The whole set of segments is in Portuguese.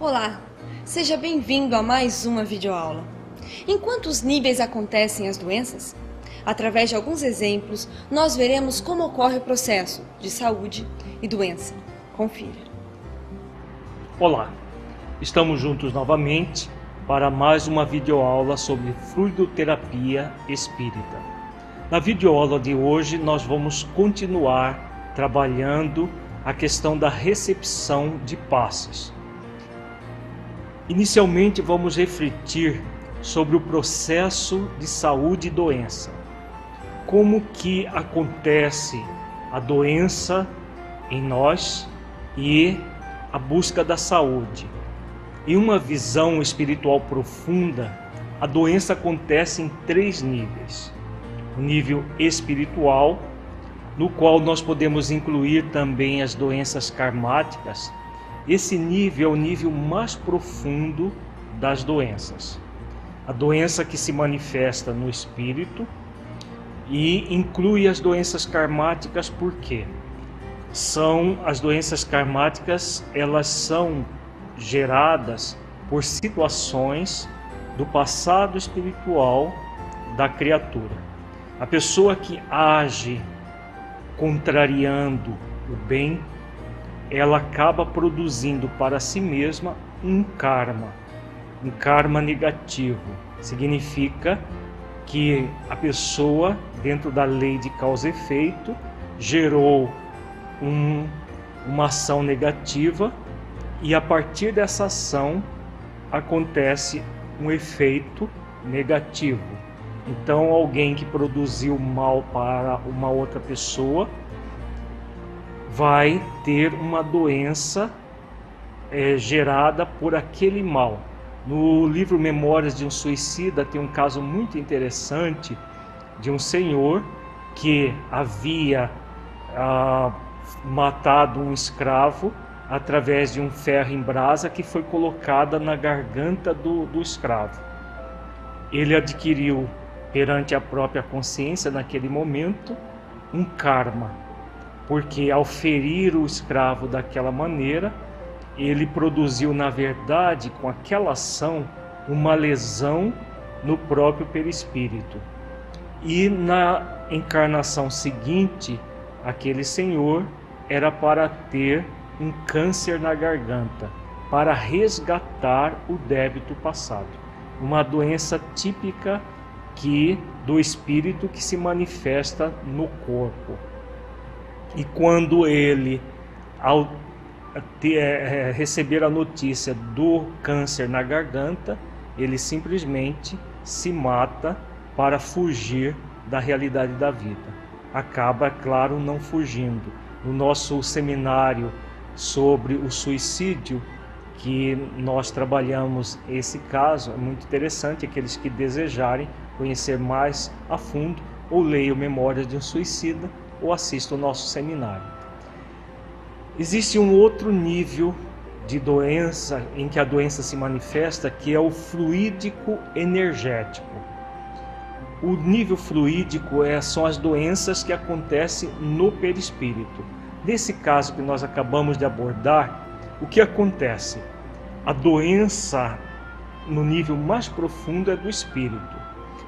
Olá, seja bem-vindo a mais uma videoaula. Em quantos níveis acontecem as doenças? Através de alguns exemplos, nós veremos como ocorre o processo de saúde e doença. Confira. Olá, estamos juntos novamente para mais uma videoaula sobre fluidoterapia espírita. Na videoaula de hoje nós vamos continuar trabalhando a questão da recepção de passes. Inicialmente vamos refletir sobre o processo de saúde e doença. Como que acontece a doença em nós e a busca da saúde. Em uma visão espiritual profunda, a doença acontece em 3 níveis. O nível espiritual, no qual nós podemos incluir também as doenças karmáticas. Esse nível é o nível mais profundo das doenças. A doença que se manifesta no espírito e inclui as doenças karmáticas, por quê? As doenças karmáticas, elas são geradas por situações do passado espiritual da criatura. A pessoa que age contrariando o bem, ela acaba produzindo para si mesma um karma negativo. Significa que a pessoa, dentro da lei de causa e efeito, gerou uma ação negativa e a partir dessa ação acontece um efeito negativo. Então alguém que produziu mal para uma outra pessoa vai ter uma doença gerada por aquele mal. No livro Memórias de um Suicida tem um caso muito interessante de um senhor que havia matado um escravo através de um ferro em brasa que foi colocada na garganta do escravo. Ele adquiriu perante a própria consciência naquele momento um karma, porque ao ferir o escravo daquela maneira, ele produziu na verdade com aquela ação uma lesão no próprio perispírito. E na encarnação seguinte, aquele senhor era para ter um câncer na garganta, para resgatar o débito passado. Uma doença típica do espírito que se manifesta no corpo. E quando ele, ao receber a notícia do câncer na garganta, ele simplesmente se mata para fugir da realidade da vida. Acaba, é claro, não fugindo. No nosso seminário sobre o suicídio, que nós trabalhamos esse caso, é muito interessante. Aqueles que desejarem conhecer mais a fundo, ou leiam Memórias de um Suicida, ou assistam o nosso seminário. Existe um outro nível de doença em que a doença se manifesta, que é o fluídico energético. O nível fluídico são as doenças que acontecem no perispírito. Nesse caso que nós acabamos de abordar, o que acontece? A doença no nível mais profundo é do espírito,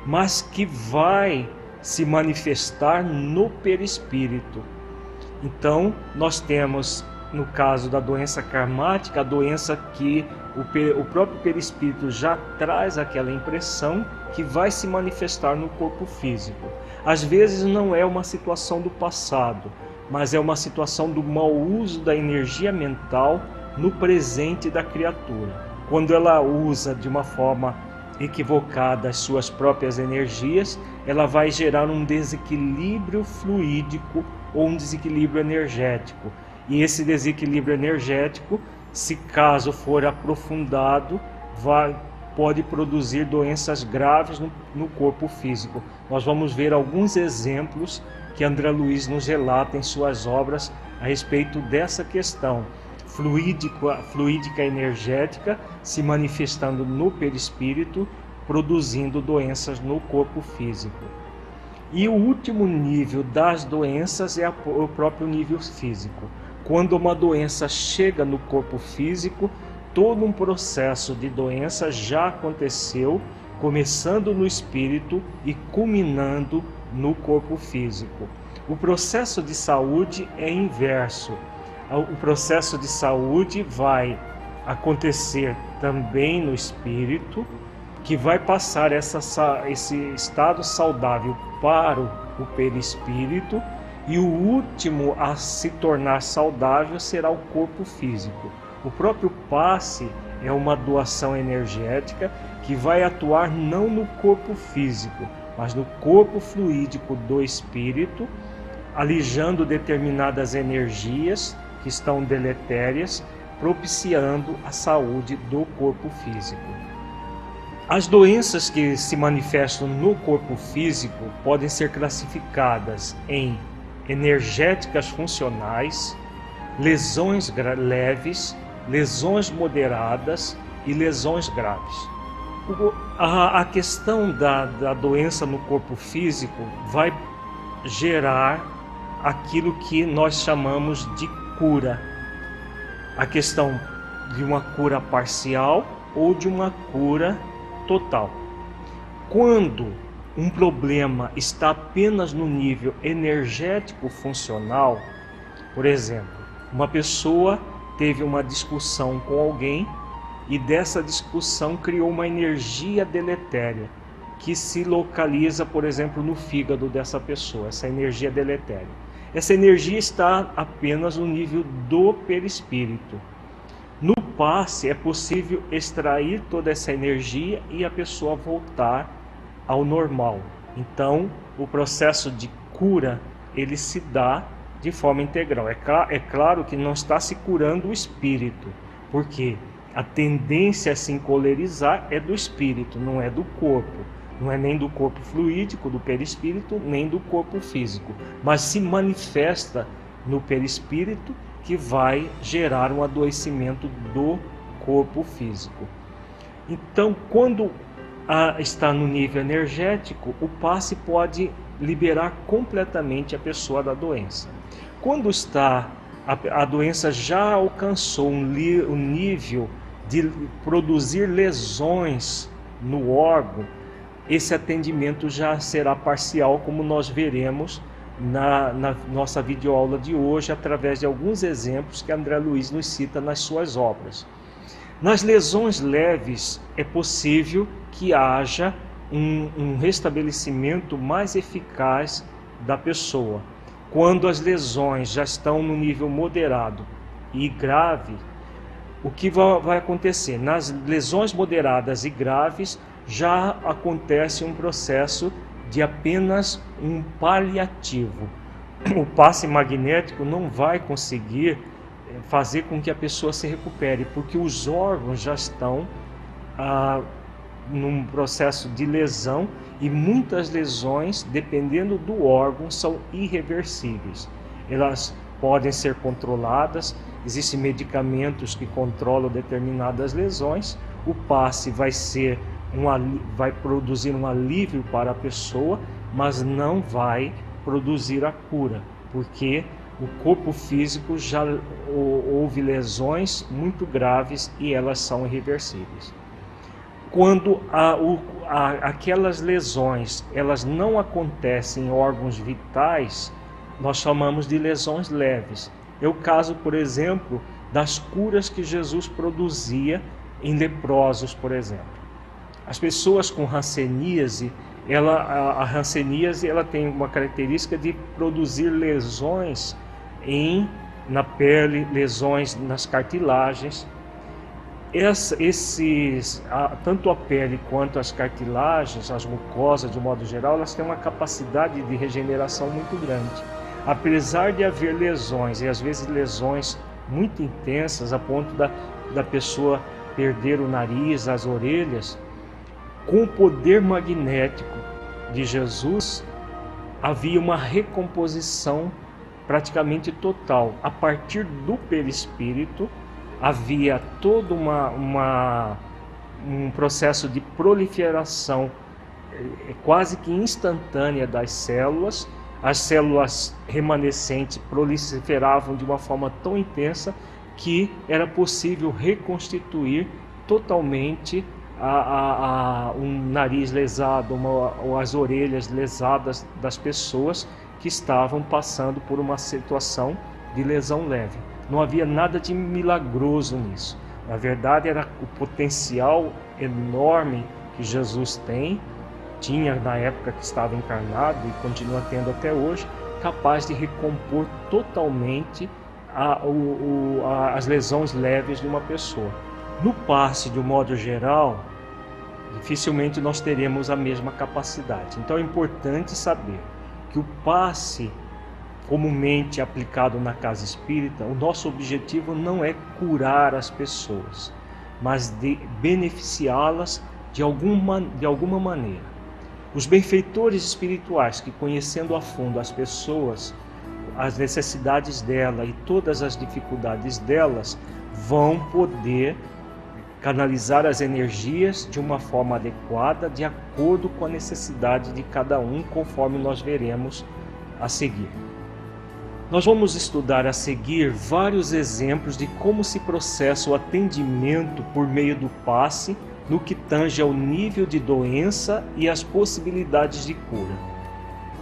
mas que vai se manifestar no perispírito. Então, nós temos, no caso da doença karmática, a doença que o próprio perispírito já traz aquela impressão que vai se manifestar no corpo físico. Às vezes não é uma situação do passado, mas é uma situação do mau uso da energia mental no presente da criatura. Quando ela usa de uma forma equivocada as suas próprias energias, ela vai gerar um desequilíbrio fluídico ou um desequilíbrio energético. E esse desequilíbrio energético, se caso for aprofundado, pode produzir doenças graves no corpo físico. Nós vamos ver alguns exemplos que André Luiz nos relata em suas obras a respeito dessa questão. Fluídica energética se manifestando no perispírito, produzindo doenças no corpo físico. E o último nível das doenças é o próprio nível físico. Quando uma doença chega no corpo físico, todo um processo de doença já aconteceu, começando no espírito e culminando no corpo físico. O processo de saúde é inverso. O processo de saúde vai acontecer também no espírito, que vai passar esse estado saudável para o perispírito, e o último a se tornar saudável será o corpo físico. O próprio passe é uma doação energética que vai atuar não no corpo físico, mas no corpo fluídico do espírito, alijando determinadas energias que estão deletérias, propiciando a saúde do corpo físico. As doenças que se manifestam no corpo físico podem ser classificadas em energéticas funcionais, lesões leves, lesões moderadas e lesões graves. A questão da doença no corpo físico vai gerar aquilo que nós chamamos de cura. A questão de uma cura parcial ou de uma cura total. Quando um problema está apenas no nível energético funcional, por exemplo, uma pessoa teve uma discussão com alguém e dessa discussão criou uma energia deletéria que se localiza, por exemplo, no fígado dessa pessoa, essa energia deletéria. Essa energia está apenas no nível do perispírito. No passe é possível extrair toda essa energia e a pessoa voltar ao normal. Então, o processo de cura, ele se dá de forma integral. É claro que não está se curando o espírito, porque a tendência a se encolerizar é do espírito, não é do corpo. Não é nem do corpo fluídico, do perispírito, nem do corpo físico, mas se manifesta no perispírito, que vai gerar um adoecimento do corpo físico. Então, quando está no nível energético, o passe pode liberar completamente a pessoa da doença. Quando a doença já alcançou um nível de produzir lesões no órgão, esse atendimento já será parcial, como nós veremos na nossa videoaula de hoje, através de alguns exemplos que André Luiz nos cita nas suas obras. Nas lesões leves, é possível que haja um restabelecimento mais eficaz da pessoa. Quando as lesões já estão no nível moderado e grave, o que vai acontecer? Nas lesões moderadas e graves, já acontece um processo de apenas um paliativo. O passe magnético não vai conseguir fazer com que a pessoa se recupere, porque os órgãos já estão num processo de lesão, e muitas lesões, dependendo do órgão, são irreversíveis. Elas podem ser controladas, existem medicamentos que controlam determinadas lesões. O passe vai produzir um alívio para a pessoa, mas não vai produzir a cura, porque o corpo físico já houve lesões muito graves e elas são irreversíveis. Quando aquelas lesões elas não acontecem em órgãos vitais, nós chamamos de lesões leves. É o caso, por exemplo, das curas que Jesus produzia em leprosos, por exemplo. As pessoas com hanseníase, a hanseníase ela tem uma característica de produzir lesões na pele, lesões nas cartilagens. Tanto a pele quanto as cartilagens, as mucosas de um modo geral, elas têm uma capacidade de regeneração muito grande. Apesar de haver lesões, e às vezes lesões muito intensas, a ponto da pessoa perder o nariz, as orelhas, com o poder magnético de Jesus, havia uma recomposição praticamente total. A partir do perispírito, havia todo um processo de proliferação quase que instantânea das células. As células remanescentes proliferavam de uma forma tão intensa que era possível reconstituir totalmente um nariz lesado, ou as orelhas lesadas das pessoas que estavam passando por uma situação de lesão leve. Não havia nada de milagroso nisso. Na verdade, era o potencial enorme que Jesus tinha na época que estava encarnado e continua tendo até hoje, capaz de recompor totalmente as lesões leves de uma pessoa. No passe, de um modo geral, dificilmente nós teremos a mesma capacidade. Então é importante saber que o passe comumente aplicado na casa espírita, o nosso objetivo não é curar as pessoas, mas de beneficiá-las de alguma maneira. Os benfeitores espirituais que, conhecendo a fundo as pessoas, as necessidades dela e todas as dificuldades delas, vão poder canalizar as energias de uma forma adequada, de acordo com a necessidade de cada um, conforme nós veremos a seguir. Nós vamos estudar a seguir vários exemplos de como se processa o atendimento por meio do passe no que tange ao nível de doença e as possibilidades de cura.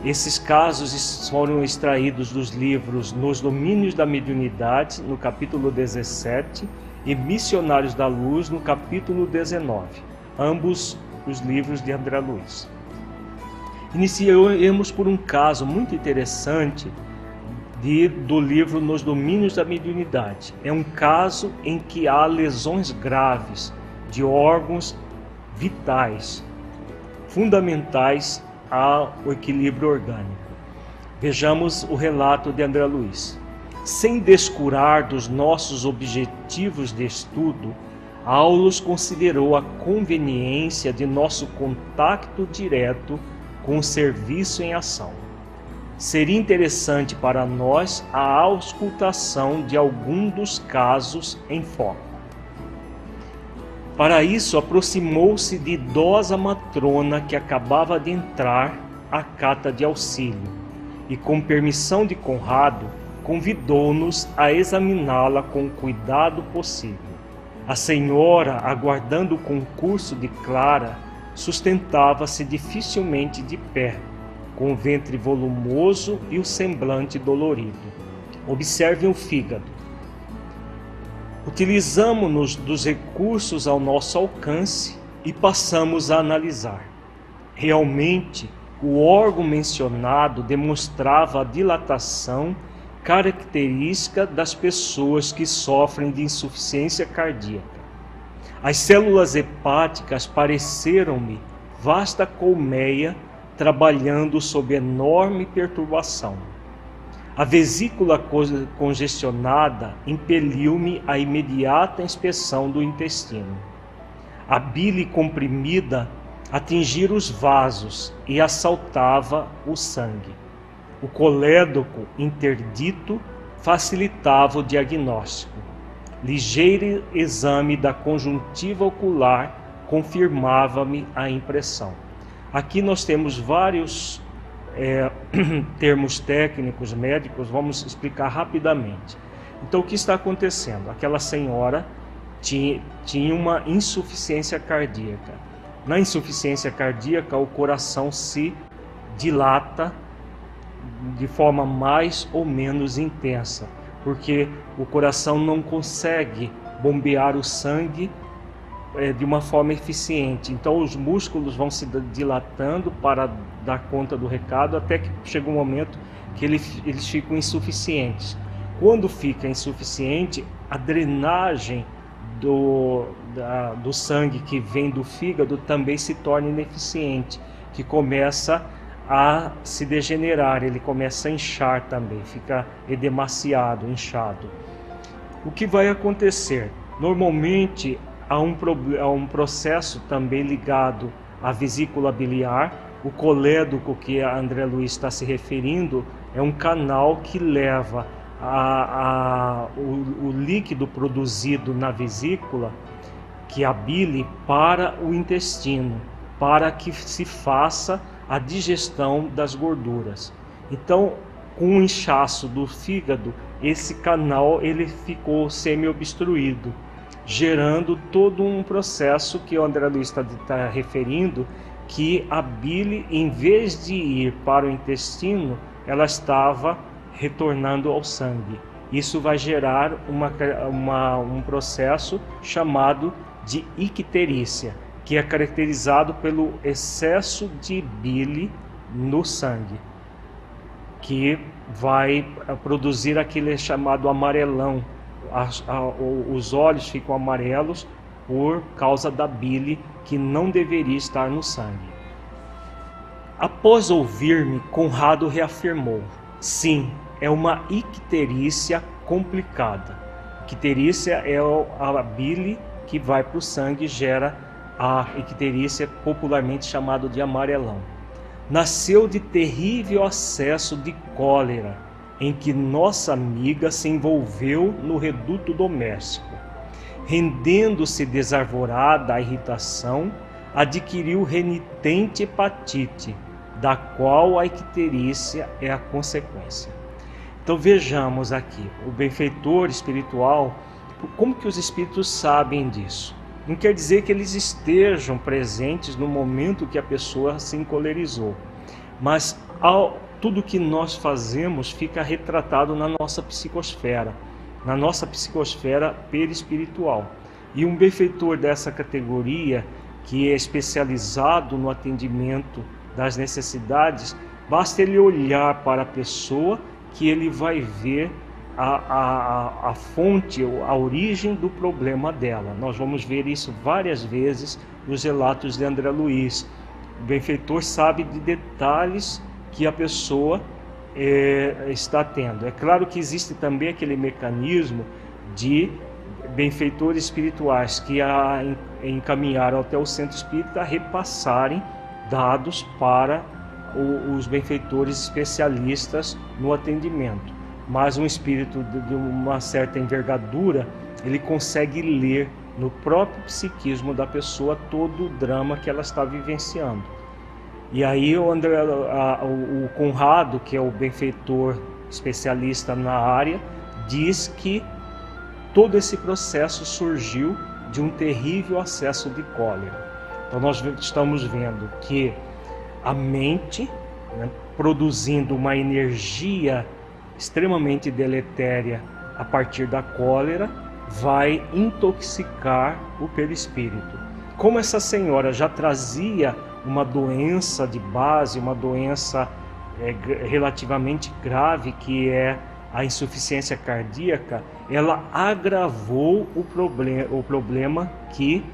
Esses casos foram extraídos dos livros Nos Domínios da Mediunidade, no capítulo 17, e Missionários da Luz, no capítulo 19, ambos os livros de André Luiz. Iniciamos por um caso muito interessante do livro Nos Domínios da Mediunidade. É um caso em que há lesões graves de órgãos vitais, fundamentais ao equilíbrio orgânico. Vejamos o relato de André Luiz. Sem descurar dos nossos objetivos de estudo, Aulus considerou a conveniência de nosso contato direto com o serviço em ação. Seria interessante para nós a auscultação de algum dos casos em foco. Para isso, aproximou-se de idosa matrona que acabava de entrar à cata de auxílio e, com permissão de Conrado, convidou-nos a examiná-la com o cuidado possível. A senhora, aguardando o concurso de Clara, sustentava-se dificilmente de pé, com o ventre volumoso e o semblante dolorido. Observem o fígado. Utilizamos-nos dos recursos ao nosso alcance e passamos a analisar. Realmente, o órgão mencionado demonstrava a dilatação característica das pessoas que sofrem de insuficiência cardíaca. As células hepáticas pareceram-me vasta colmeia trabalhando sob enorme perturbação. A vesícula congestionada impeliu-me à imediata inspeção do intestino. A bile comprimida atingira os vasos e assaltava o sangue. O colédoco interdito facilitava o diagnóstico. Ligeiro exame da conjuntiva ocular confirmava-me a impressão. Aqui nós temos vários termos técnicos médicos, vamos explicar rapidamente. Então, o que está acontecendo? Aquela senhora tinha uma insuficiência cardíaca. Na insuficiência cardíaca, o coração se dilata de forma mais ou menos intensa, porque o coração não consegue bombear o sangue de uma forma eficiente. Então os músculos vão se dilatando para dar conta do recado, até que chega um momento que eles ficam insuficientes. Quando fica insuficiente, a drenagem do sangue que vem do fígado também se torna ineficiente, que começa a se degenerar, ele começa a inchar também, fica edemaciado, inchado. O que vai acontecer? Normalmente há um processo também ligado à vesícula biliar. O colédoco que a André Luiz está se referindo é um canal que leva o líquido produzido na vesícula, que é a bile, para o intestino, para que se faça a digestão das gorduras. Então, com o inchaço do fígado, esse canal ele ficou semi-obstruído, gerando todo um processo que o André Luiz está referindo, que a bile, em vez de ir para o intestino, ela estava retornando ao sangue. Isso vai gerar um processo chamado de icterícia, que é caracterizado pelo excesso de bile no sangue, que vai produzir aquele chamado amarelão. Os olhos ficam amarelos por causa da bile que não deveria estar no sangue. Após ouvir-me, Conrado reafirmou: sim, é uma icterícia complicada. Icterícia é a bile que vai para o sangue e gera a icterícia, popularmente chamado de amarelão. Nasceu de terrível acesso de cólera, em que nossa amiga se envolveu no reduto doméstico. Rendendo-se desarvorada à irritação, adquiriu renitente hepatite, da qual a icterícia é a consequência. Então vejamos aqui, o benfeitor espiritual, como que os espíritos sabem disso? Não quer dizer que eles estejam presentes no momento que a pessoa se encolerizou, mas tudo que nós fazemos fica retratado na nossa psicosfera perispiritual. E um benfeitor dessa categoria, que é especializado no atendimento das necessidades, basta ele olhar para a pessoa que ele vai ver a fonte, a origem do problema dela. Nós vamos ver isso várias vezes nos relatos de André Luiz. O benfeitor sabe de detalhes que a pessoa está tendo. É claro que existe também aquele mecanismo de benfeitores espirituais que a encaminharam até o centro espírita repassarem dados para os benfeitores especialistas no atendimento. Mas um espírito de uma certa envergadura, ele consegue ler no próprio psiquismo da pessoa todo o drama que ela está vivenciando. E aí o Conrado, que é o benfeitor especialista na área, diz que todo esse processo surgiu de um terrível acesso de cólera. Então nós estamos vendo que a mente, né, produzindo uma energia extremamente deletéria a partir da cólera, vai intoxicar o perispírito. Como essa senhora já trazia uma doença de base, uma doença relativamente grave, que é a insuficiência cardíaca, ela agravou o problema que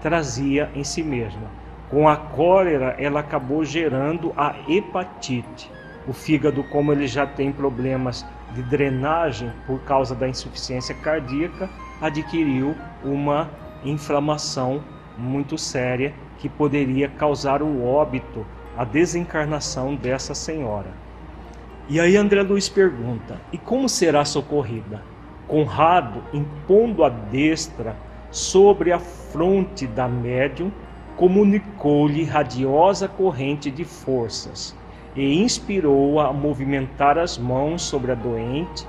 trazia em si mesma. Com a cólera, ela acabou gerando a hepatite. O fígado, como ele já tem problemas de drenagem por causa da insuficiência cardíaca, adquiriu uma inflamação muito séria que poderia causar o óbito, a desencarnação dessa senhora. E aí André Luiz pergunta: e como será socorrida? Conrado, impondo a destra sobre a fronte da médium, comunicou-lhe radiosa corrente de forças e inspirou-a a movimentar as mãos sobre a doente,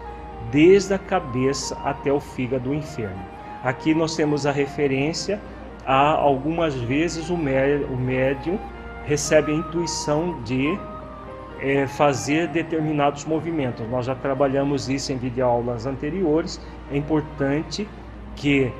desde a cabeça até o fígado enfermo. Aqui nós temos a referência a algumas vezes o médium recebe a intuição de fazer determinados movimentos. Nós já trabalhamos isso em videoaulas anteriores. É importante que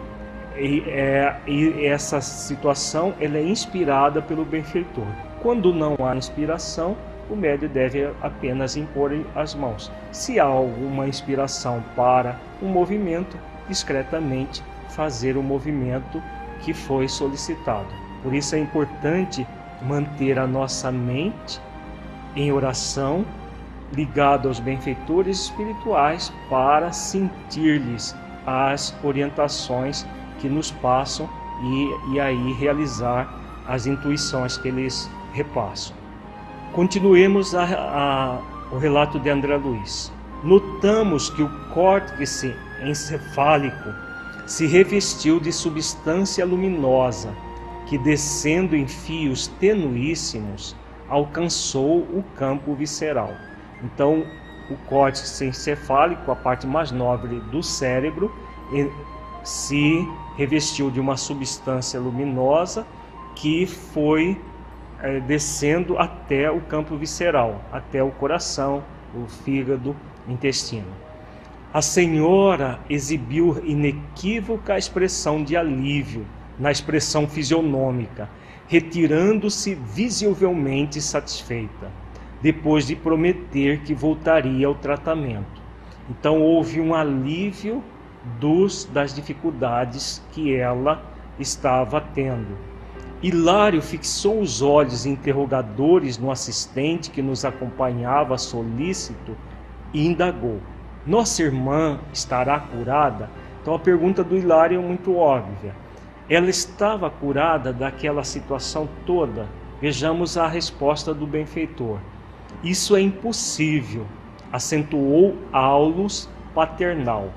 essa situação ela é inspirada pelo benfeitor. Quando não há inspiração, o médium deve apenas impor as mãos. Se há alguma inspiração para um movimento, discretamente fazer o movimento que foi solicitado. Por isso é importante manter a nossa mente em oração, ligado aos benfeitores espirituais, para sentir-lhes as orientações que nos passam e aí realizar as intuições que eles repassam. Continuemos o relato de André Luiz. Notamos que o córtex encefálico se revestiu de substância luminosa que, descendo em fios tenuíssimos, alcançou o campo visceral. Então, o córtex encefálico, a parte mais nobre do cérebro, se revestiu de uma substância luminosa que foi descendo até o campo visceral, até o coração, o fígado, intestino. A senhora exibiu inequívoca expressão de alívio na expressão fisionômica, retirando-se visivelmente satisfeita, depois de prometer que voltaria ao tratamento. Então houve um alívio das dificuldades que ela estava tendo. Hilário fixou os olhos interrogadores no assistente que nos acompanhava solícito e indagou: nossa irmã estará curada? Então a pergunta do Hilário é muito óbvia. Ela estava curada daquela situação toda? Vejamos a resposta do benfeitor. Isso é impossível, acentuou Aulus paternal.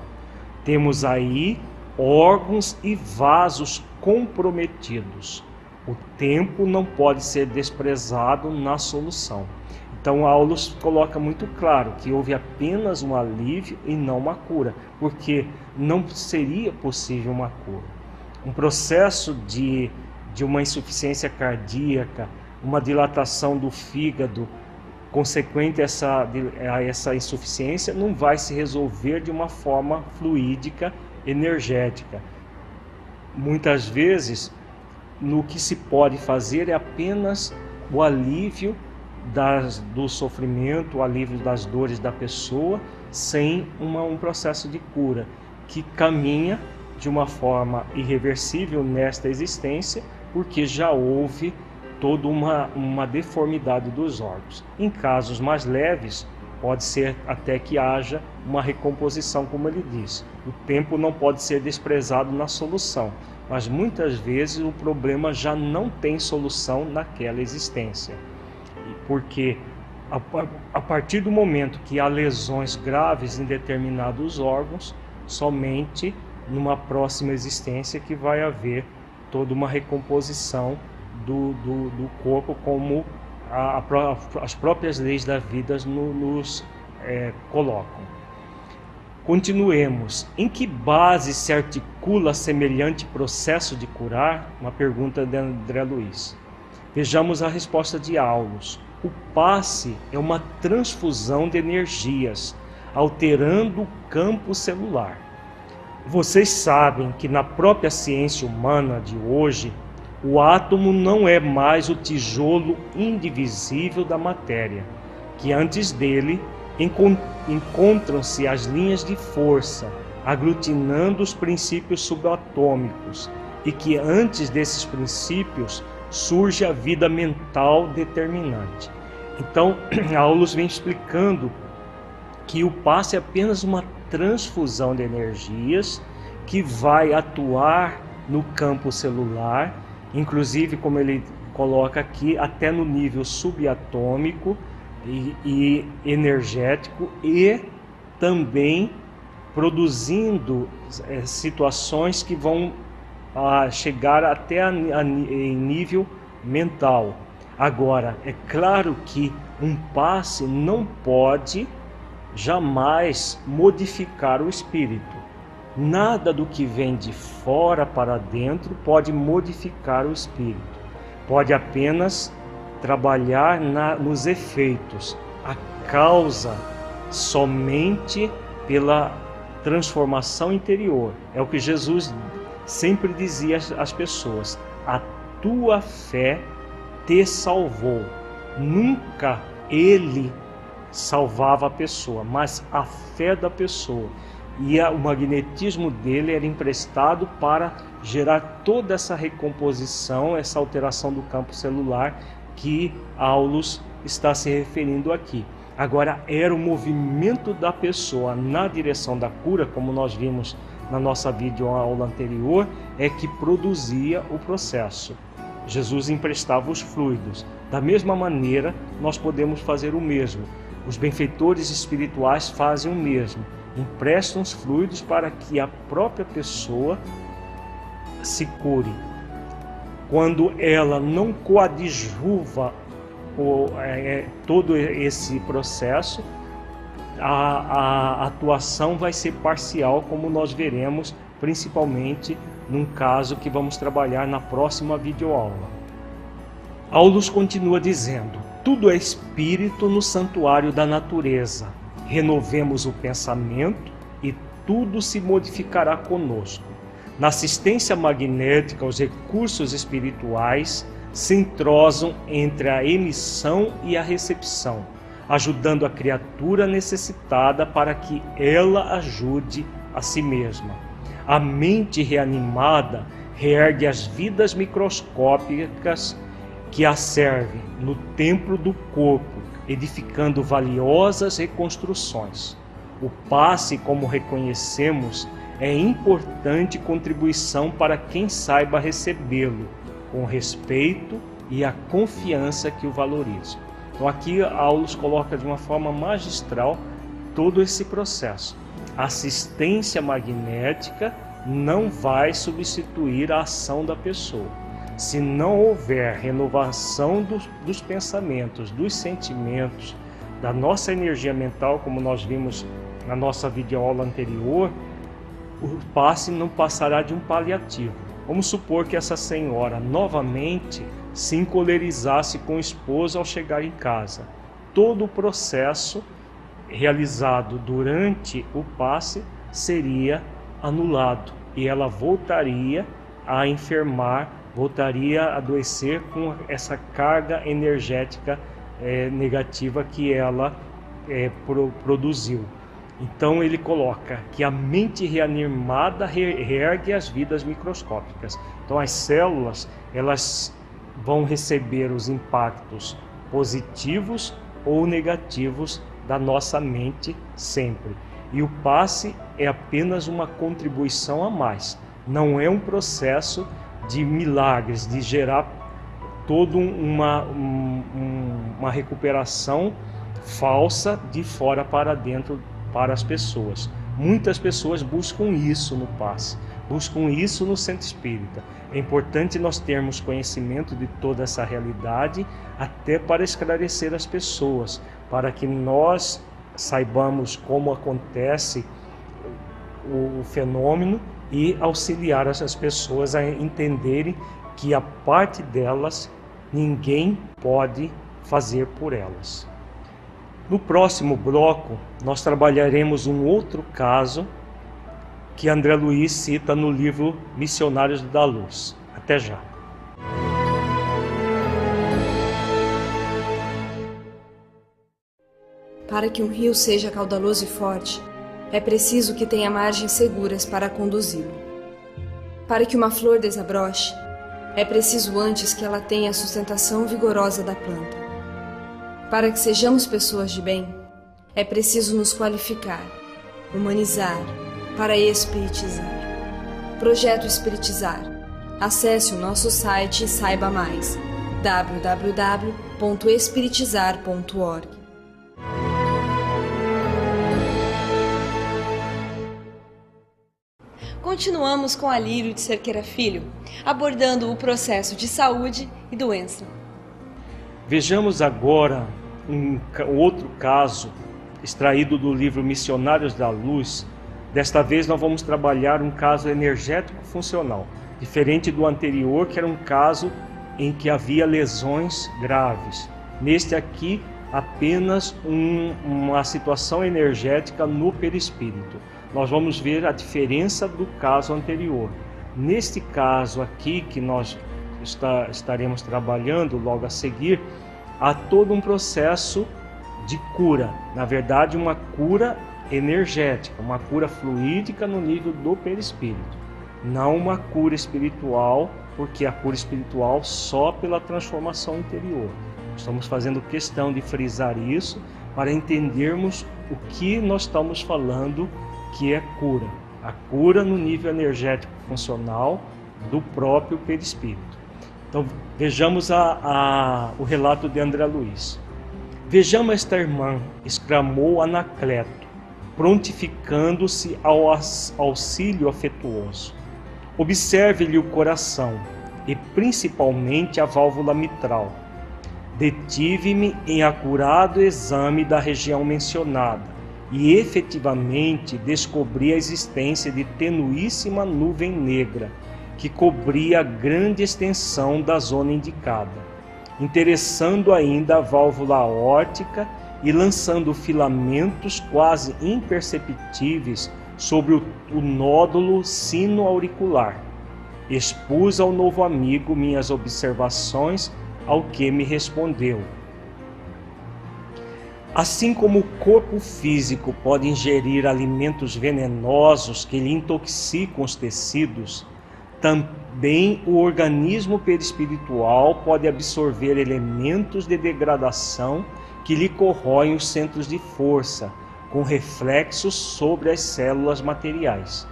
Temos aí órgãos e vasos comprometidos. O tempo não pode ser desprezado na solução. Então Aulus coloca muito claro que houve apenas um alívio e não uma cura, porque não seria possível uma cura. Um processo de uma insuficiência cardíaca, uma dilatação do fígado, consequente a essa insuficiência, não vai se resolver de uma forma fluídica, energética. Muitas vezes, no que se pode fazer é apenas o alívio do sofrimento, o alívio das dores da pessoa, sem um processo de cura, que caminha de uma forma irreversível nesta existência, porque já houve toda uma deformidade dos órgãos. Em casos mais leves, pode ser até que haja uma recomposição, como ele diz. O tempo não pode ser desprezado na solução, mas muitas vezes o problema já não tem solução naquela existência. Porque a partir do momento que há lesões graves em determinados órgãos, somente numa próxima existência que vai haver toda uma recomposição do corpo, como as próprias leis da vida nos colocam. Continuemos. Em que base se articula semelhante processo de curar? Uma pergunta de André Luiz. Vejamos a resposta de Aulus. O passe é uma transfusão de energias, alterando o campo celular. Vocês sabem que na própria ciência humana de hoje, o átomo não é mais o tijolo indivisível da matéria, que antes dele encontram-se as linhas de força, aglutinando os princípios subatômicos, e que antes desses princípios surge a vida mental determinante. Então, Aulus vem explicando que o passe é apenas uma transfusão de energias que vai atuar no campo celular, inclusive, como ele coloca aqui, até no nível subatômico e energético, e também produzindo situações que vão chegar até em nível mental. Agora, é claro que um passe não pode jamais modificar o espírito. Nada do que vem de fora para dentro pode modificar o espírito. Pode apenas trabalhar nos efeitos. A causa somente pela transformação interior. É o que Jesus sempre dizia às pessoas: a tua fé te salvou. Nunca ele salvava a pessoa, mas a fé da pessoa. E o magnetismo dele era emprestado para gerar toda essa recomposição, essa alteração do campo celular que Aulus está se referindo aqui. Agora, era o movimento da pessoa na direção da cura, como nós vimos na nossa videoaula anterior, é que produzia o processo. Jesus emprestava os fluidos. Da mesma maneira, nós podemos fazer o mesmo. Os benfeitores espirituais fazem o mesmo. Emprestam os fluidos para que a própria pessoa se cure. Quando ela não coadjuva todo esse processo, a atuação vai ser parcial, como nós veremos, principalmente num caso que vamos trabalhar na próxima videoaula. Aulus continua dizendo: tudo é espírito no santuário da natureza. Renovemos o pensamento e tudo se modificará conosco. Na assistência magnética, os recursos espirituais se entrosam entre a emissão e a recepção, ajudando a criatura necessitada para que ela ajude a si mesma. A mente reanimada reergue as vidas microscópicas que a servem no templo do corpo, edificando valiosas reconstruções. O passe, como reconhecemos, é importante contribuição para quem saiba recebê-lo, com respeito e a confiança que o valoriza. Então aqui Aulus coloca de uma forma magistral todo esse processo. A assistência magnética não vai substituir a ação da pessoa. Se não houver renovação dos pensamentos, dos sentimentos, da nossa energia mental, como nós vimos na nossa videoaula anterior, o passe não passará de um paliativo. Vamos supor que essa senhora novamente se encolerizasse com o esposo ao chegar em casa. Todo o processo realizado durante o passe seria anulado e ela voltaria a enfermar, voltaria a adoecer com essa carga energética negativa que ela produziu. Então ele coloca que a mente reanimada reergue as vidas microscópicas. Então as células, elas vão receber os impactos positivos ou negativos da nossa mente sempre. E o passe é apenas uma contribuição a mais. Não é um processo de milagres, de gerar toda uma recuperação falsa de fora para dentro para as pessoas. Muitas pessoas buscam isso no passe, buscam isso no centro espírita. É importante nós termos conhecimento de toda essa realidade, até para esclarecer as pessoas, para que nós saibamos como acontece o fenômeno e auxiliar essas pessoas a entenderem que a parte delas ninguém pode fazer por elas. No próximo bloco, nós trabalharemos um outro caso que André Luiz cita no livro Missionários da Luz. Até já! Para que um rio seja caudaloso e forte, é preciso que tenha margens seguras para conduzi-lo. Para que uma flor desabroche, é preciso antes que ela tenha a sustentação vigorosa da planta. Para que sejamos pessoas de bem, é preciso nos qualificar, humanizar, para espiritizar. Projeto Espiritizar. Acesse o nosso site e saiba mais. www.espiritizar.org. Continuamos com Alírio de Cerqueira Filho, abordando o processo de saúde e doença. Vejamos agora um outro caso extraído do livro Missionários da Luz. Desta vez nós vamos trabalhar um caso energético funcional, diferente do anterior, que era um caso em que havia lesões graves. Neste aqui, apenas uma situação energética no perispírito. Nós vamos ver a diferença do caso anterior. Neste caso aqui, que nós estaremos trabalhando logo a seguir, há todo um processo de cura. Na verdade, uma cura energética, uma cura fluídica no nível do perispírito. Não uma cura espiritual, porque a cura espiritual só pela transformação interior. Estamos fazendo questão de frisar isso para entendermos o que nós estamos falando que é cura. A cura no nível energético funcional do próprio perispírito. Então vejamos o relato de André Luiz. Vejamos esta irmã, exclamou Anacleto, prontificando-se ao auxílio afetuoso. Observe-lhe o coração e principalmente a válvula mitral. Detive-me em acurado exame da região mencionada e efetivamente descobri a existência de tenuíssima nuvem negra que cobria grande extensão da zona indicada, interessando ainda a válvula aórtica e lançando filamentos quase imperceptíveis sobre o nódulo sino-auricular. Expus ao novo amigo minhas observações, ao que me respondeu: assim como o corpo físico pode ingerir alimentos venenosos que lhe intoxicam os tecidos, também o organismo perispiritual pode absorver elementos de degradação que lhe corroem os centros de força, com reflexos sobre as células materiais.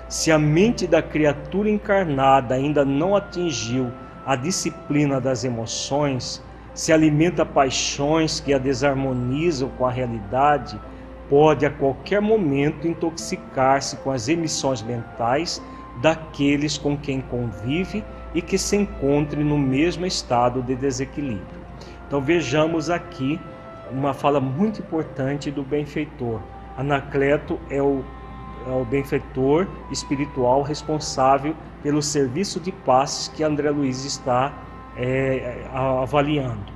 Se a mente da criatura encarnada ainda não atingiu a disciplina das emoções, se alimenta paixões que a desarmonizam com a realidade, pode a qualquer momento intoxicar-se com as emissões mentais daqueles com quem convive e que se encontre no mesmo estado de desequilíbrio. Então vejamos aqui uma fala muito importante do benfeitor. Anacleto é o benfeitor espiritual responsável pelo serviço de passes que André Luiz está avaliando.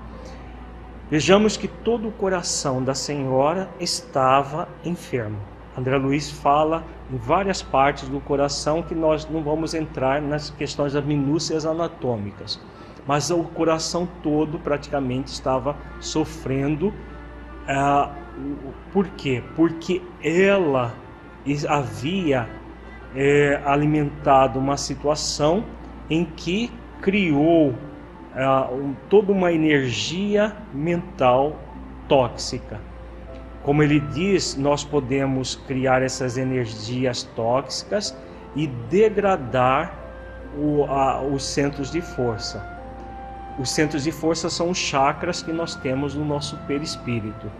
Vejamos que todo o coração da senhora estava enfermo. André Luiz fala em várias partes do coração que nós não vamos entrar nas questões das minúcias anatômicas, mas o coração todo praticamente estava sofrendo. Por quê? Porque ela havia alimentado uma situação em que criou toda uma energia mental tóxica. Como ele diz, nós podemos criar essas energias tóxicas e degradar os centros de força. Os centros de força são os chakras que nós temos no nosso perispírito.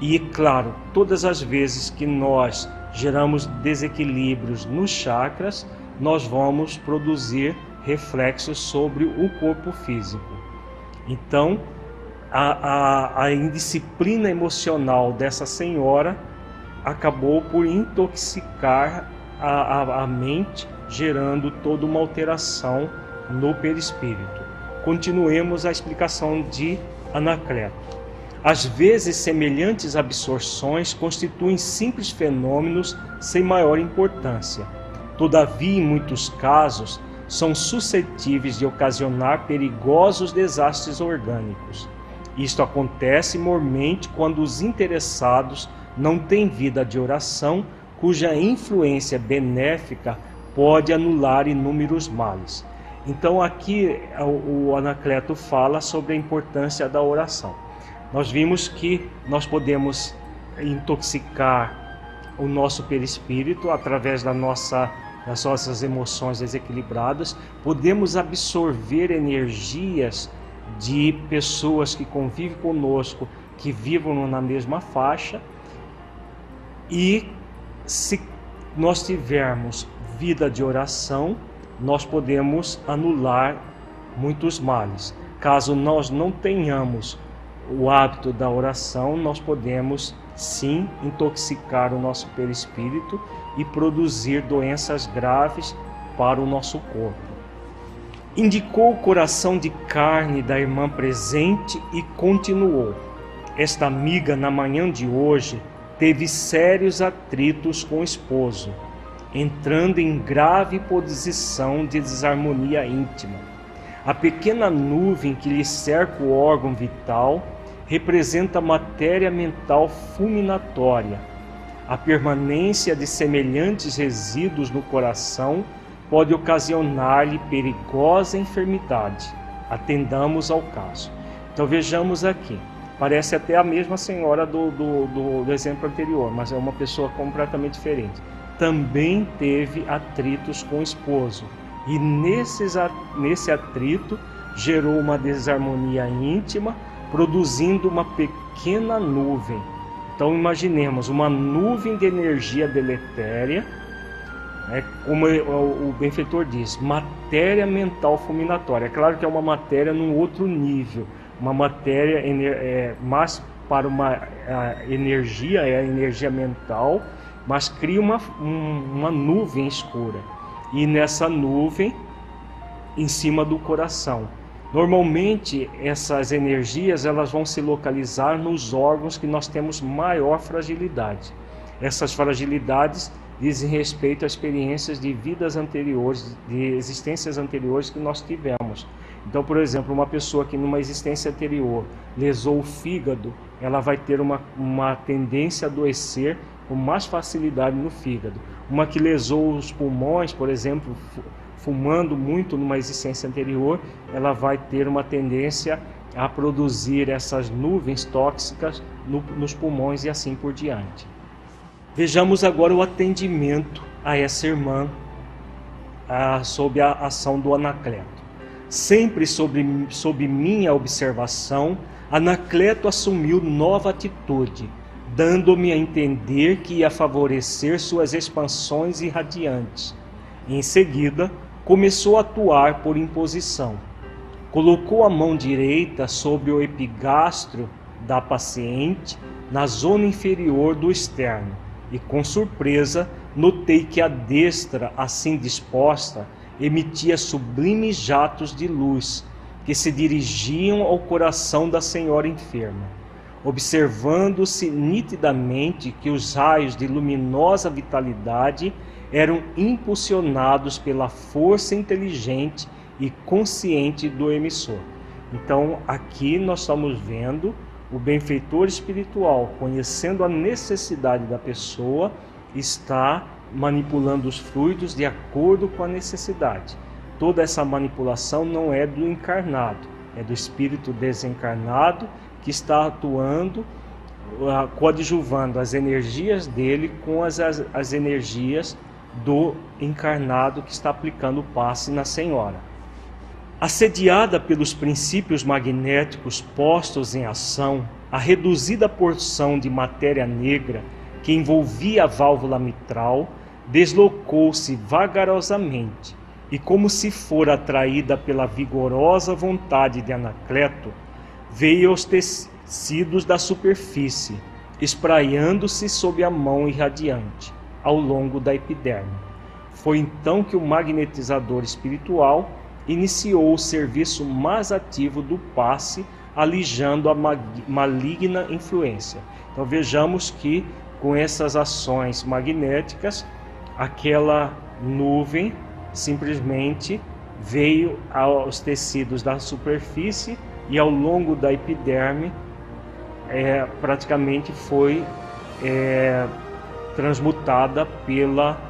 E, claro, todas as vezes que nós geramos desequilíbrios nos chakras, nós vamos produzir reflexos sobre o corpo físico. Então, a indisciplina emocional dessa senhora acabou por intoxicar a mente, gerando toda uma alteração no perispírito. Continuemos a explicação de Anacleto. Às vezes, semelhantes absorções constituem simples fenômenos sem maior importância. Todavia, em muitos casos, são suscetíveis de ocasionar perigosos desastres orgânicos. Isto acontece mormente quando os interessados não têm vida de oração, cuja influência benéfica pode anular inúmeros males. Então aqui o Anacleto fala sobre a importância da oração. Nós vimos que nós podemos intoxicar o nosso perispírito através das nossas emoções desequilibradas, podemos absorver energias de pessoas que convivem conosco, que vivam na mesma faixa, e se nós tivermos vida de oração, nós podemos anular muitos males. Caso nós não tenhamos o hábito da oração, nós podemos sim intoxicar o nosso perispírito e produzir doenças graves para o nosso corpo. Indicou o coração de carne da irmã presente e continuou: esta amiga, na manhã de hoje, teve sérios atritos com o esposo, entrando em grave posição de desarmonia íntima. A pequena nuvem que lhe cerca o órgão vital representa matéria mental fulminatória. A permanência de semelhantes resíduos no coração pode ocasionar-lhe perigosa enfermidade. Atendamos ao caso. Então vejamos aqui. Parece até a mesma senhora do exemplo anterior, mas é uma pessoa completamente diferente. Também teve atritos com o esposo. E nesse atrito gerou uma desarmonia íntima, produzindo uma pequena nuvem. Então imaginemos uma nuvem de energia deletéria, como o benfeitor diz, matéria mental fulminatória. É claro que é uma matéria num outro nível, uma matéria mais para uma energia, é a energia mental, mas cria uma nuvem escura. E nessa nuvem, em cima do coração. Normalmente, essas energias elas vão se localizar nos órgãos que nós temos maior fragilidade. Essas fragilidades dizem respeito a experiências de vidas anteriores, de existências anteriores que nós tivemos. Então, por exemplo, uma pessoa que numa existência anterior lesou o fígado, ela vai ter uma tendência a adoecer com mais facilidade no fígado. Uma que lesou os pulmões, por exemplo, fumando muito numa existência anterior, ela vai ter uma tendência a produzir essas nuvens tóxicas nos pulmões e assim por diante. Vejamos agora o atendimento a essa irmã sob a ação do Anacleto. Sempre sob minha observação, Anacleto assumiu nova atitude, dando-me a entender que ia favorecer suas expansões irradiantes. Em seguida, começou a atuar por imposição. Colocou a mão direita sobre o epigastro da paciente, na zona inferior do externo, e com surpresa notei que a destra, assim disposta, emitia sublimes jatos de luz que se dirigiam ao coração da senhora enferma, observando-se nitidamente que os raios de luminosa vitalidade eram impulsionados pela força inteligente e consciente do emissor. Então, aqui nós estamos vendo o benfeitor espiritual, conhecendo a necessidade da pessoa, está manipulando os fluidos de acordo com a necessidade. Toda essa manipulação não é do encarnado, é do espírito desencarnado que está atuando, coadjuvando as energias dele com as energias do encarnado que está aplicando o passe na senhora. Assediada pelos princípios magnéticos postos em ação, a reduzida porção de matéria negra que envolvia a válvula mitral deslocou-se vagarosamente e, como se fora atraída pela vigorosa vontade de Anacleto, veio aos tecidos da superfície, espraiando-se sob a mão irradiante, ao longo da epiderme. Foi então que o magnetizador espiritual iniciou o serviço mais ativo do passe, alijando a maligna influência. Então vejamos que com essas ações magnéticas, aquela nuvem simplesmente veio aos tecidos da superfície e ao longo da epiderme praticamente foi transmutada pela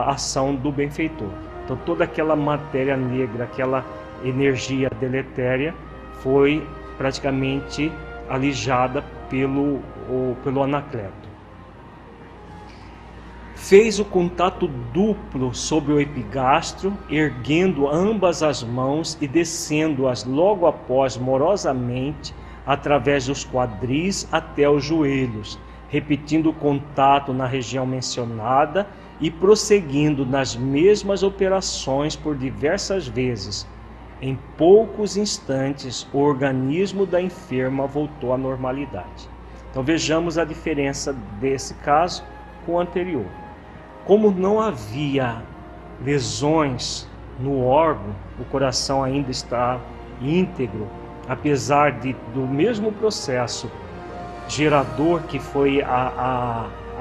ação do benfeitor. Então toda aquela matéria negra, aquela energia deletéria foi praticamente alijada pelo Anacleto. Fez o contato duplo sobre o epigastro, erguendo ambas as mãos e descendo-as logo após morosamente através dos quadris até os joelhos, repetindo o contato na região mencionada e prosseguindo nas mesmas operações por diversas vezes. Em poucos instantes, o organismo da enferma voltou à normalidade. Então vejamos a diferença desse caso com o anterior. Como não havia lesões no órgão, o coração ainda está íntegro, apesar do mesmo processo gerador que foi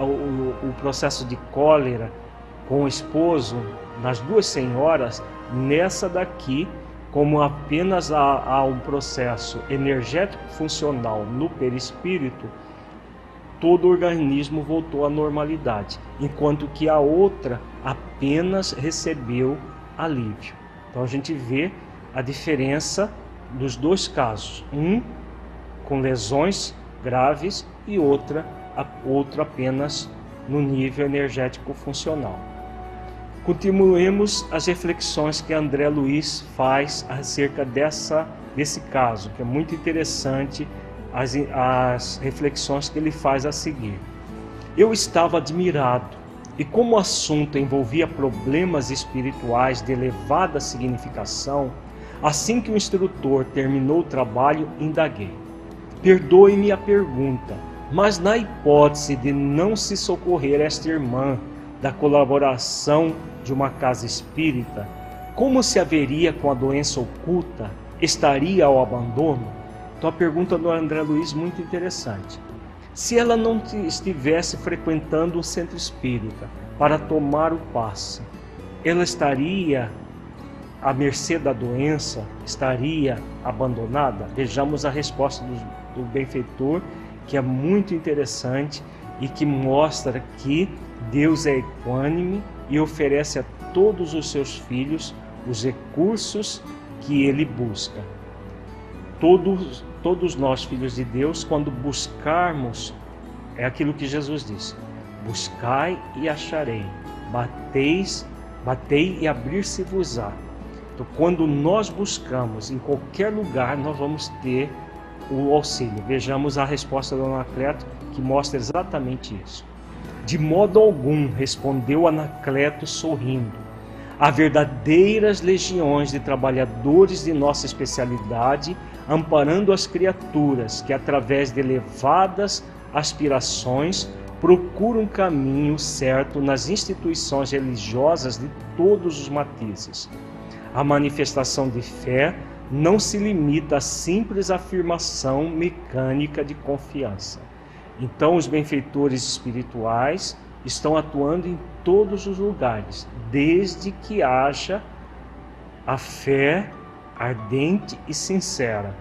o processo de cólera com o esposo nas duas senhoras, nessa daqui, como apenas há um processo energético funcional no perispírito, todo o organismo voltou à normalidade, enquanto que a outra apenas recebeu alívio. Então a gente vê a diferença dos dois casos, um com lesões graves e outro apenas no nível energético funcional. Continuemos as reflexões que André Luiz faz acerca desse caso, que é muito interessante, as reflexões que ele faz a seguir. Eu estava admirado, e como o assunto envolvia problemas espirituais de elevada significação, assim que o instrutor terminou o trabalho, indaguei: Perdoe-me a pergunta, mas na hipótese de não se socorrer esta irmã da colaboração de uma casa espírita, como se haveria com a doença oculta? Estaria ao abandono? Então a pergunta do André Luiz é muito interessante. Se ela não estivesse frequentando um centro espírita para tomar o passe, ela estaria à mercê da doença? Estaria abandonada? Vejamos a resposta do benfeitor, que é muito interessante e que mostra que Deus é equânime e oferece a todos os seus filhos os recursos que ele busca. Todos nós, filhos de Deus, quando buscarmos, é aquilo que Jesus disse: buscai e acharei, batei e abrir-se-vos-á. Então, quando nós buscamos em qualquer lugar, nós vamos ter o auxílio. Vejamos a resposta do Anacleto, que mostra exatamente isso. De modo algum, respondeu Anacleto sorrindo. Há verdadeiras legiões de trabalhadores de nossa especialidade, amparando as criaturas que, através de elevadas aspirações, procuram um caminho certo nas instituições religiosas de todos os matizes. A manifestação de fé não se limita à simples afirmação mecânica de confiança. Então, os benfeitores espirituais estão atuando em todos os lugares, desde que haja a fé ardente e sincera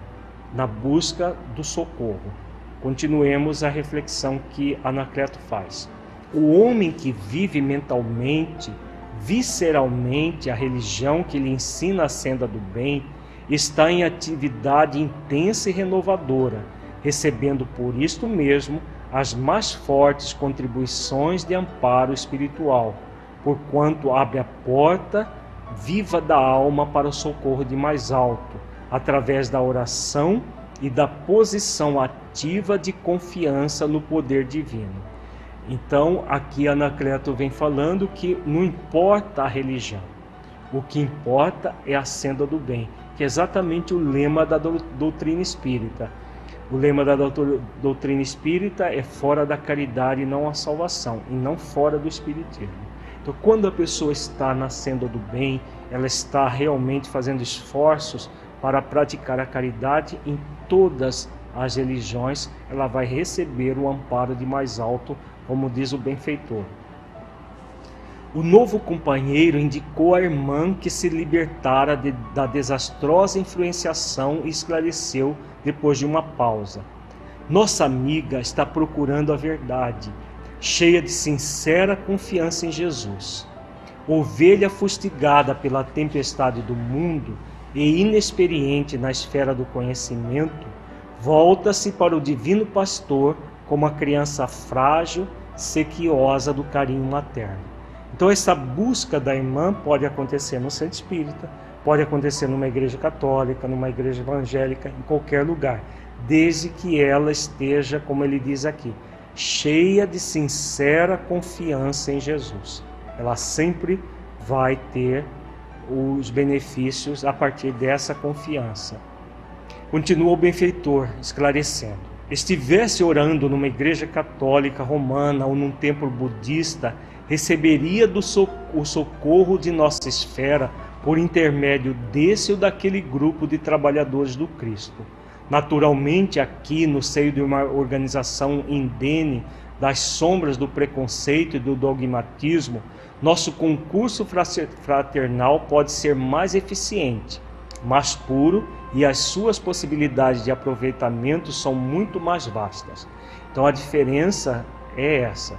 na busca do socorro. Continuemos a reflexão que Anacleto faz. O homem que vive mentalmente, visceralmente a religião que lhe ensina a senda do bem, está em atividade intensa e renovadora, recebendo por isto mesmo as mais fortes contribuições de amparo espiritual, porquanto abre a porta viva da alma para o socorro de mais alto, através da oração e da posição ativa de confiança no poder divino. Então, aqui Anacleto vem falando que não importa a religião, o que importa é a senda do bem, que é exatamente o lema da doutrina espírita. O lema da doutrina espírita é fora da caridade e não a salvação, e não fora do espiritismo. Então, quando a pessoa está na senda do bem, ela está realmente fazendo esforços para praticar a caridade em todas as religiões, ela vai receber o amparo de mais alto, como diz o benfeitor. O novo companheiro indicou à irmã que se libertara da desastrosa influenciação e esclareceu depois de uma pausa. Nossa amiga está procurando a verdade, cheia de sincera confiança em Jesus. Ovelha fustigada pela tempestade do mundo e inexperiente na esfera do conhecimento, volta-se para o divino pastor como a criança frágil, sequiosa do carinho materno. Então essa busca da irmã pode acontecer no centro espírita, pode acontecer numa igreja católica, numa igreja evangélica, em qualquer lugar, desde que ela esteja, como ele diz aqui, cheia de sincera confiança em Jesus. Ela sempre vai ter os benefícios a partir dessa confiança. Continua o benfeitor esclarecendo. Estivesse orando numa igreja católica romana ou num templo budista, receberia o socorro de nossa esfera por intermédio desse ou daquele grupo de trabalhadores do Cristo. Naturalmente, aqui no seio de uma organização indene das sombras do preconceito e do dogmatismo, nosso concurso fraternal pode ser mais eficiente, mais puro, e as suas possibilidades de aproveitamento são muito mais vastas. Então a diferença é essa.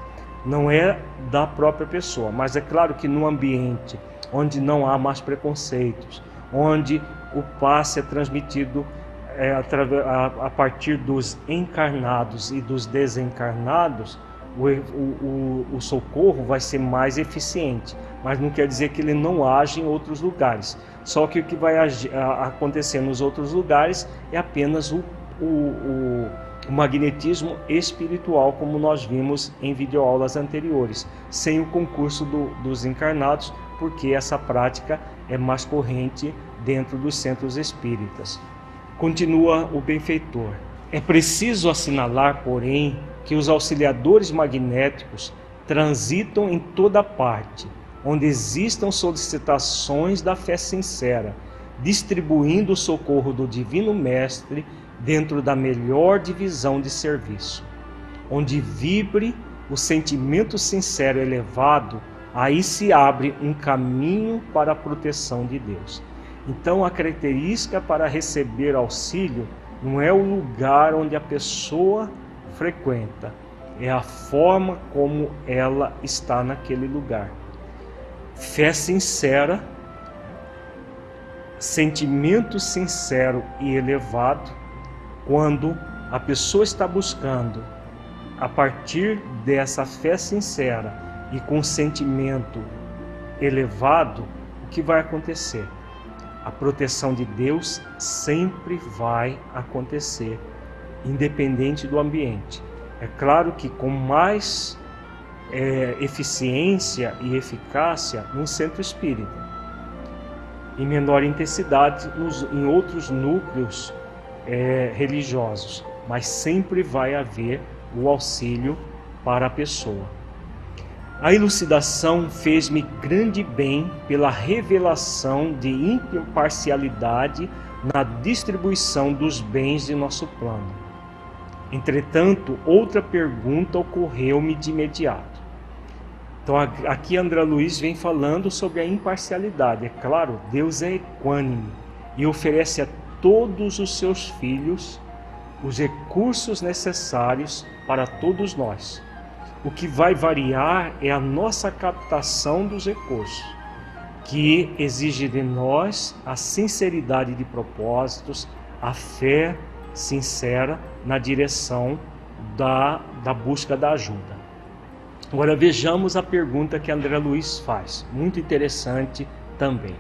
Não é da própria pessoa, mas é claro que no ambiente onde não há mais preconceitos, onde o passe é transmitido a partir dos encarnados e dos desencarnados, o socorro vai ser mais eficiente, mas não quer dizer que ele não age em outros lugares. Só que o que vai acontecer nos outros lugares é apenas o magnetismo espiritual, como nós vimos em videoaulas anteriores, sem o concurso dos encarnados, porque essa prática é mais corrente dentro dos centros espíritas. Continua o benfeitor. É preciso assinalar, porém, que os auxiliadores magnéticos transitam em toda parte, onde existam solicitações da fé sincera, distribuindo o socorro do Divino Mestre dentro da melhor divisão de serviço. Onde vibre o sentimento sincero elevado, aí se abre um caminho para a proteção de Deus. Então, a característica para receber auxílio não é o lugar onde a pessoa frequenta, é a forma como ela está naquele lugar. Fé sincera, sentimento sincero e elevado, quando a pessoa está buscando, a partir dessa fé sincera e com sentimento elevado, o que vai acontecer? A proteção de Deus sempre vai acontecer, independente do ambiente. É claro que com mais eficiência e eficácia no centro espírita, em menor intensidade em outros núcleos religiosos, mas sempre vai haver o auxílio para a pessoa. A elucidação fez-me grande bem pela revelação de imparcialidade na distribuição dos bens de nosso plano. Entretanto, outra pergunta ocorreu-me de imediato. Então, aqui André Luiz vem falando sobre a imparcialidade. É claro, Deus é equânime e oferece a todos os seus filhos os recursos necessários para todos nós. O que vai variar é a nossa captação dos recursos, que exige de nós a sinceridade de propósitos, a fé sincera na direção da busca da ajuda. Agora vejamos a pergunta que André Luiz faz, muito interessante também.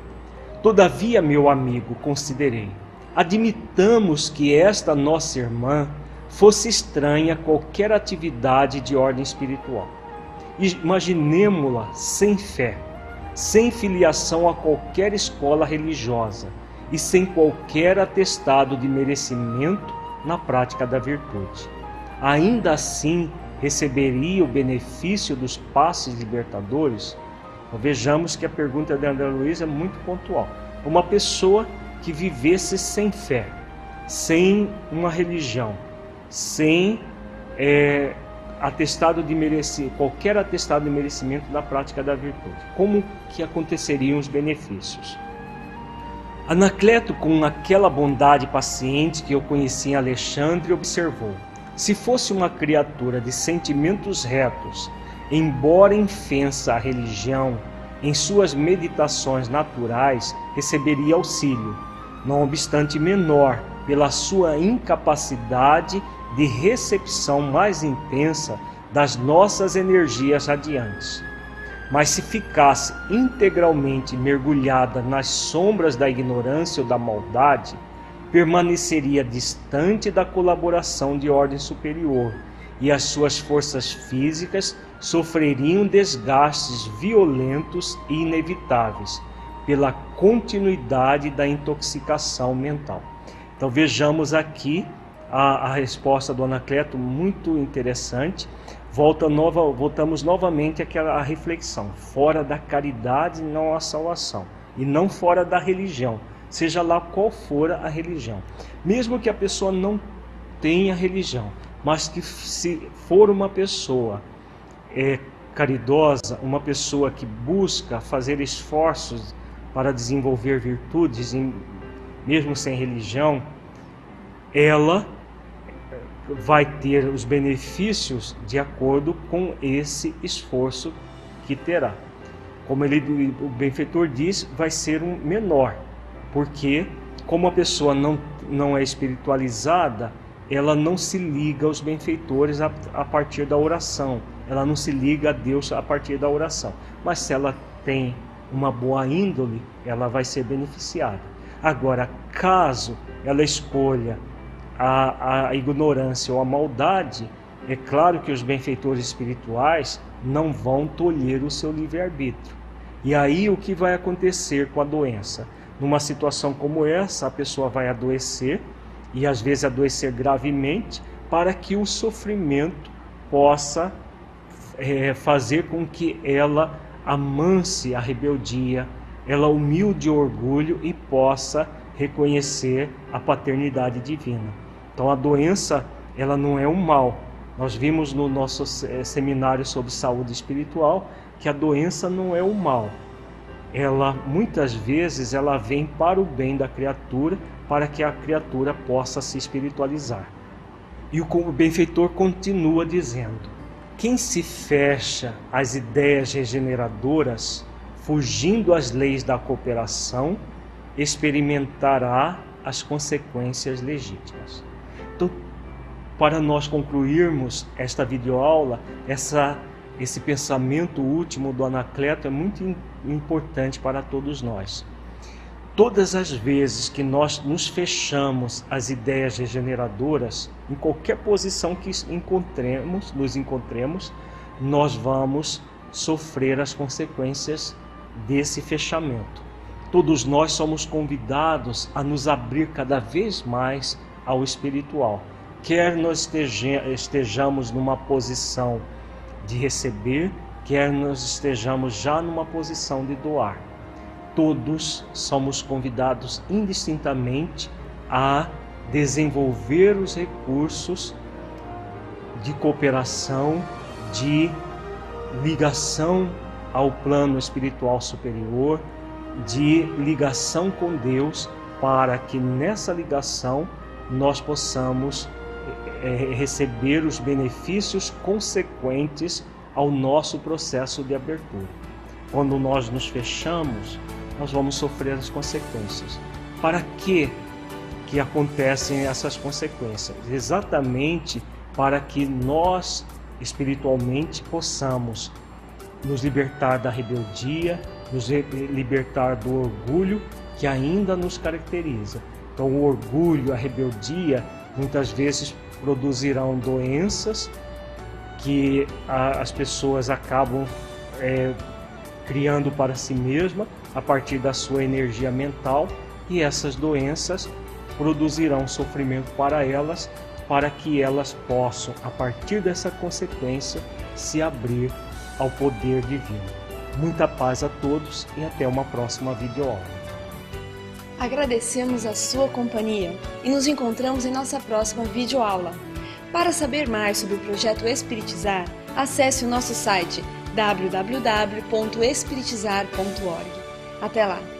Todavia, meu amigo, considerei, admitamos que esta nossa irmã fosse estranha a qualquer atividade de ordem espiritual. Imaginemo-la sem fé, sem filiação a qualquer escola religiosa e sem qualquer atestado de merecimento na prática da virtude. Ainda assim, receberia o benefício dos passes libertadores? Então, vejamos que a pergunta de André Luiz é muito pontual. Uma pessoa que vivesse sem fé, sem uma religião, sem atestado de qualquer atestado de merecimento da prática da virtude, como que aconteceriam os benefícios? Anacleto, com aquela bondade paciente que eu conheci em Alexandre, observou: se fosse uma criatura de sentimentos retos, embora infensa à religião, em suas meditações naturais receberia auxílio, não obstante menor, pela sua incapacidade de recepção mais intensa das nossas energias radiantes. Mas se ficasse integralmente mergulhada nas sombras da ignorância ou da maldade, permaneceria distante da colaboração de ordem superior e as suas forças físicas sofreriam desgastes violentos e inevitáveis pela continuidade da intoxicação mental. Então vejamos aqui a resposta do Anacleto, muito interessante. Voltamos novamente àquela reflexão: fora da caridade não há salvação, e não fora da religião, seja lá qual for a religião. Mesmo que a pessoa não tenha religião, mas que se for uma pessoa caridosa, uma pessoa que busca fazer esforços para desenvolver virtudes, mesmo sem religião, ela vai ter os benefícios de acordo com esse esforço que terá. Como o benfeitor diz, vai ser um menor, porque como a pessoa não é espiritualizada, ela não se liga aos benfeitores a partir da oração, ela não se liga a Deus a partir da oração. Mas se ela tem uma boa índole, ela vai ser beneficiada. Agora, caso ela escolha a ignorância ou a maldade, é claro que os benfeitores espirituais não vão tolher o seu livre-arbítrio. E aí o que vai acontecer com a doença? Numa situação como essa, a pessoa vai adoecer e às vezes adoecer gravemente, para que o sofrimento possa fazer com que ela amance a rebeldia, ela humilde o orgulho e possa reconhecer a paternidade divina. Então a doença, ela não é um mal. Nós vimos no nosso seminário sobre saúde espiritual que a doença não é um mal. Ela, muitas vezes, ela vem para o bem da criatura, para que a criatura possa se espiritualizar. E o benfeitor continua dizendo: quem se fecha às ideias regeneradoras, fugindo às leis da cooperação, experimentará as consequências legítimas. Então, para nós concluirmos esta videoaula, esse pensamento último do Anacleto é muito importante para todos nós. Todas as vezes que nós nos fechamos às ideias regeneradoras, em qualquer posição que nos encontremos, nós vamos sofrer as consequências desse fechamento. Todos nós somos convidados a nos abrir cada vez mais ao espiritual. Quer nós estejamos numa posição de receber, quer nós estejamos já numa posição de doar. Todos somos convidados indistintamente a desenvolver os recursos de cooperação, de ligação ao plano espiritual superior, de ligação com Deus, para que nessa ligação nós possamos receber os benefícios consequentes ao nosso processo de abertura. Quando nós nos fechamos, nós vamos sofrer as consequências. Para que acontecem essas consequências? Exatamente para que nós, espiritualmente, possamos nos libertar da rebeldia, nos libertar do orgulho que ainda nos caracteriza. Então, o orgulho, a rebeldia, muitas vezes produzirão doenças que as pessoas acabam criando para si mesma a partir da sua energia mental, e essas doenças produzirão sofrimento para elas, para que elas possam, a partir dessa consequência, se abrir ao poder divino. Muita paz a todos e até uma próxima videoaula. Agradecemos a sua companhia e nos encontramos em nossa próxima videoaula. Para saber mais sobre o projeto Espiritizar, acesse o nosso site www.espiritizar.org. Até lá!